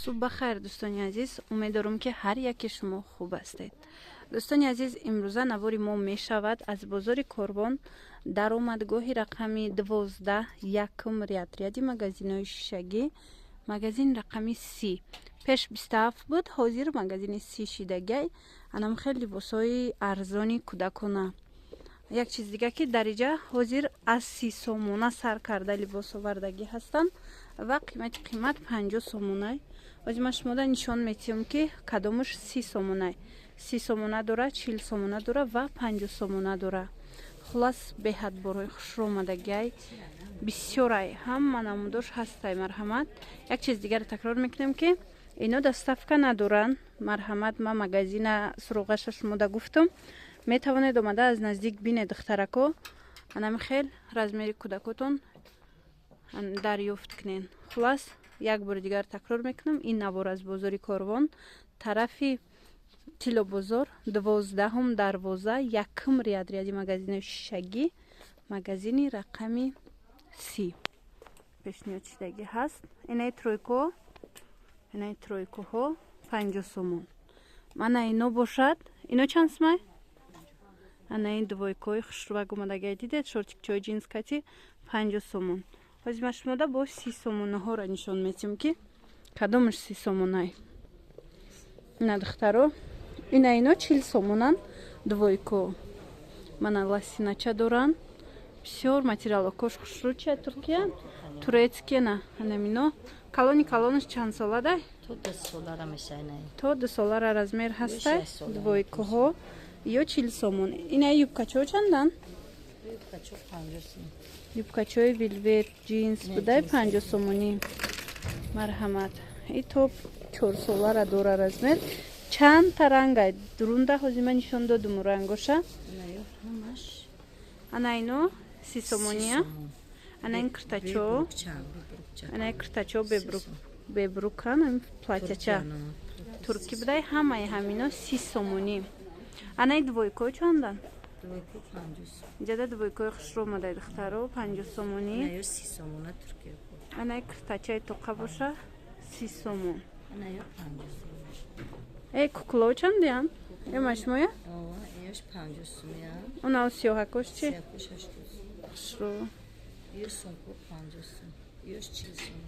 صبح بخیر دوستان عزیز، امیدوارم که هر یک شما خوب هستید. دوستان عزیز، امروزه نوار ما می شود از بازار کاروان در آمدگاه رقمی 12 یکم ریادی مگزین شیشگی، مگزین رقمی 30 پیش 27 بود، حاضر مگزین 30 شیدگی. انم خیلی لباسای ارزانی کودکانه. یک چیز دیگه که درجه حاضر از 30 سومونه سر کرده لباس آوردگی هستند و قیمت 50 سومونه. از ما شما نشان میتیم که کدامش 30 سومونه 30 سومونه داره، 40 سومونه داره و 50 سومونه داره. خلاص بهت برای خوش آمدگی بسیاری هم نمودش هسته. مرحمت. یک چیز دیگر تکرار میکنیم که اینا دستفکه ندارن. مرحمت. ما مگزین سروغش شما دا گفتم می توانید اومده از نزدیک بینید دخترکو انم خیل رزمیر کودکاتون دریافت کنین. خلاص یک بار دیگر تکرار میکنم، این نوار از بازار کاروان طرفی تیلو بازار 12 دروازه یکم ریادی مگزین شیشگی، مگزین رقمی 30 پیشنیاد شدگی هست. اینای ترویکو ها 50 سومون. من اینو باشد اینو چند سمه؟ انا این دویکوی خوشروگ اومدگی دیدید شورتیک چای جینز کتی 50 سومون. از مشموده با 30 سومونه ها را نشان میتیم که کدامش 30 سومونه نه دخترو. اینا 40 سومونن دویکو. من ласина ча доран бисёр материал кош хушру ча Туркия турецкий на анамино калони чанд сола дай то 10 солара мешайна то 2 солара размер ҳаста двойко ҳо ё 40 сомон. Ина юбкачо чандан? юбкачо 50 сом. Юбкачои велвет джинс будай 50 сомони. Марҳамат. И то 4 солара дора размер. Чанд та ранга дурунда ҳозима нишон додум рангоша. Ана ино 30 сомония. Ана ин киртачо. Ана киртачо бебрукан, ин платяча. Турки будай ҳамаи ҳамино 30 сомони. Ана ин двойко чандан? Двойко 50 сом. Ҷада двойкои хушро омадаи духтаро 50 сомони. Ана ё 30 сомона Туркия. Ана ин киртачаи тоқа боша 30 сомон. Ана ё 50 сом. Эй, кукло чандиан? Ё машмоя? Ова, ёш 50 сом я. Она сиёҳакош чи? Сиёҳакош 80 сом. Хушро. Ё сомко 50 сом. Ёш 40 сом.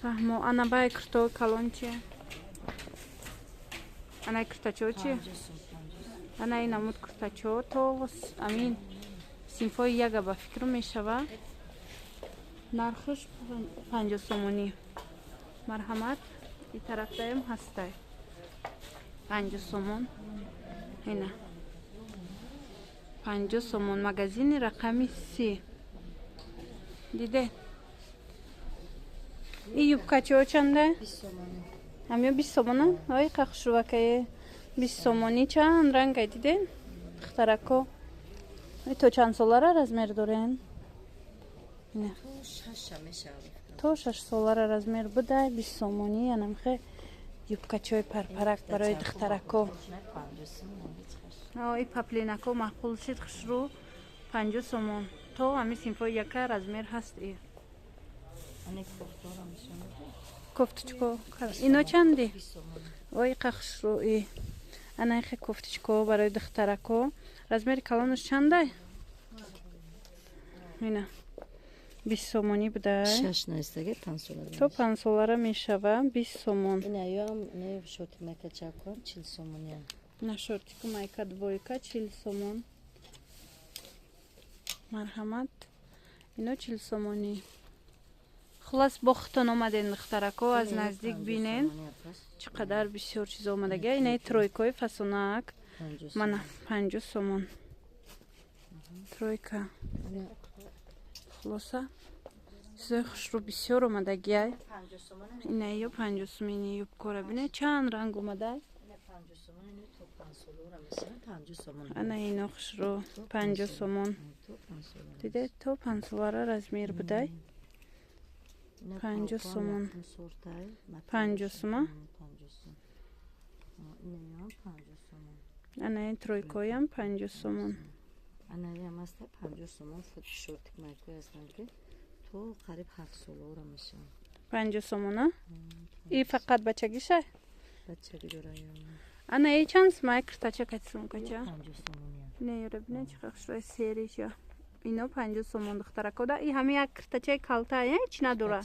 Фаҳмо. Ана бай киртои калон чи? Ана киртачо чи? 50 сом. ана ин намуд куртачо то амин синфои яга ба фикр мешава. нархш 50 сомони. марҳамат. ин тарафдаем ҳастай 50 сомон. ина 50 сомон. магазини рақами 30 диде. ин юбкачо чанда? 20 сомони. ҳамё 20 сомона. ой қахшувакае 20 сомони. чанд ранга диден духтарако? то чанд солара размер дорен? ина то 6 солара размер буда 20 сомони. анамхе юбкачои парпарак барои духтарако. ой паплинако маъқул шид хушру 50 сомон. то ҳами синфои яка размер ҳаст. и кофточко ино чанди? ой қахшру. и анайхе кофточко барои духтарако. размери калонаш чандай? ина 20 сомони буда. 6 наистаги 5 солара. то 5 солара мешава 20 сомон. ина ём не шорти майка чакон 40 сомони. на шортику майка двойка 40 сомон. марҳамат. ино 40 сомони. хулас бо хутон омаден духтарако аз наздик бинен чӣ қадар бисёр чиз омадага. инаи тройкои фасонак мана 50 сомон. тройка хулоса чизои хушру бисёр омадагиай. инаи ё 50 сомони. юбкора бине чанд ранг омадай. ана ино хушру 50 сомон. диде то 5 солара размер будай 50 сомон. 50 сома. ана ин тройкоям 50 сомон. ана ям аста 50 сомон. шортик майкои ҳастанд ки то қариб 7 солора мешаванд. 50 сомона. И фақат бачагиша? Бачаги дораям. Ана ей чанд май киртача кати сумкача? 50 сомония. Не юрабина чиқақ шурай сериша. Ино 50 сомон духтаракода. И ҳами як киртачаи калта я ич надора?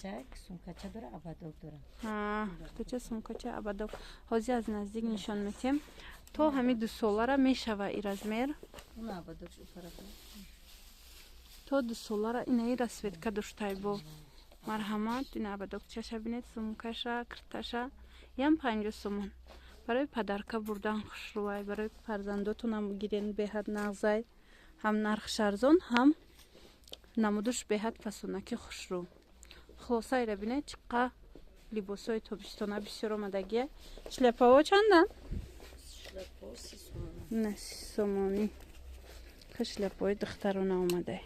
Сумкача дора, абадок дора. Киртача сумкача абадок. Ҳозир аз наздик нишон метем. То ҳами 2 солара мешава и размер. Уна абадок шупарака. То 2 солара инаи расветка доштай бо. Марҳамат, ина абадокчаша бинед, сумкаша, кирташа. Ям 50 сомон. Барои падарка бурдан хушрӯвай, барои фарзандотонам гирен беҳад нағзай. Ҳам нархш арзон, ҳам намудуш беҳад фасонаки хушрӯ. Хулоса ира бинед, чиққа либосои тобистона бисёр омадагия. Шляпаҳо чандан? Шляпа 30 сомон. Не, 30 сомонӣ. Хе шляпаҳои духтарона омадай.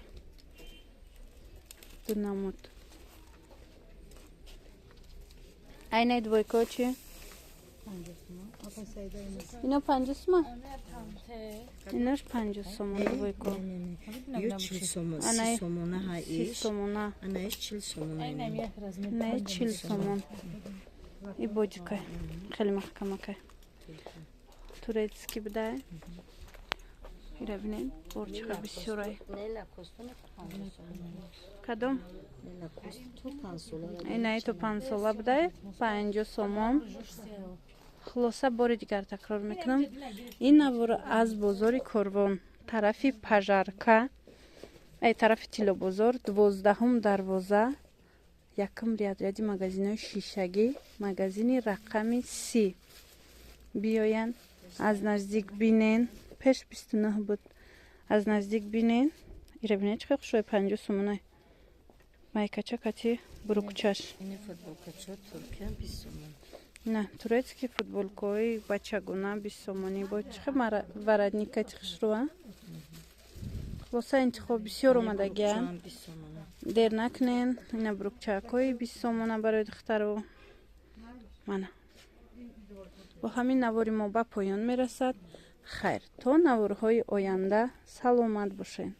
Ду намуд. Айнаи двойко чи? 50 сомон. Апа сайда инас. Ино 50 сомон? Ана тамте. Инош 50 сомон двойко. Ю 40 сомон. Анай 30 сомона 30 ҳаиш. сомона. Анаиш 40 сомона. Aynen як размер. Не 40 сомон. И бодикай. Хеле маҳкамакай. Турецки бидай. Ира бинед, борчиқа бисёрай. Лейла костуми 50 сомон. Кадом? Лейла косту 5 сола. Айнаи то 5 сола бидай. 50 сомон. хулоса бори дигар такрор мекунам. Ин навор аз бозори Корвон, тарафи Пажарка, тарафи Тилобозор, 12-ум дарвоза, якум ряди магазинои шишагӣ, магазини рақами 30. Биёян, аз наздик бинен, пеш 29 буд. Аз наздик бинен. Ира бинен чӣ хушрӯи 50 сомонай. Майкача кати бурукчаш. Ини футболкача Туркия 20 сомон. Не, турецки футболкои бачагуна 20 сомонӣ бо чихе варадника тихшруа. Хулоса интихоб бисёр омадагия. 20 сомона. Дер накунен, ина бурукчакои 20 сомона барои духтару. Мана. Бо ҳамин навори мо ба поён мерасад. Хайр, то наворҳои оянда саломат бошед.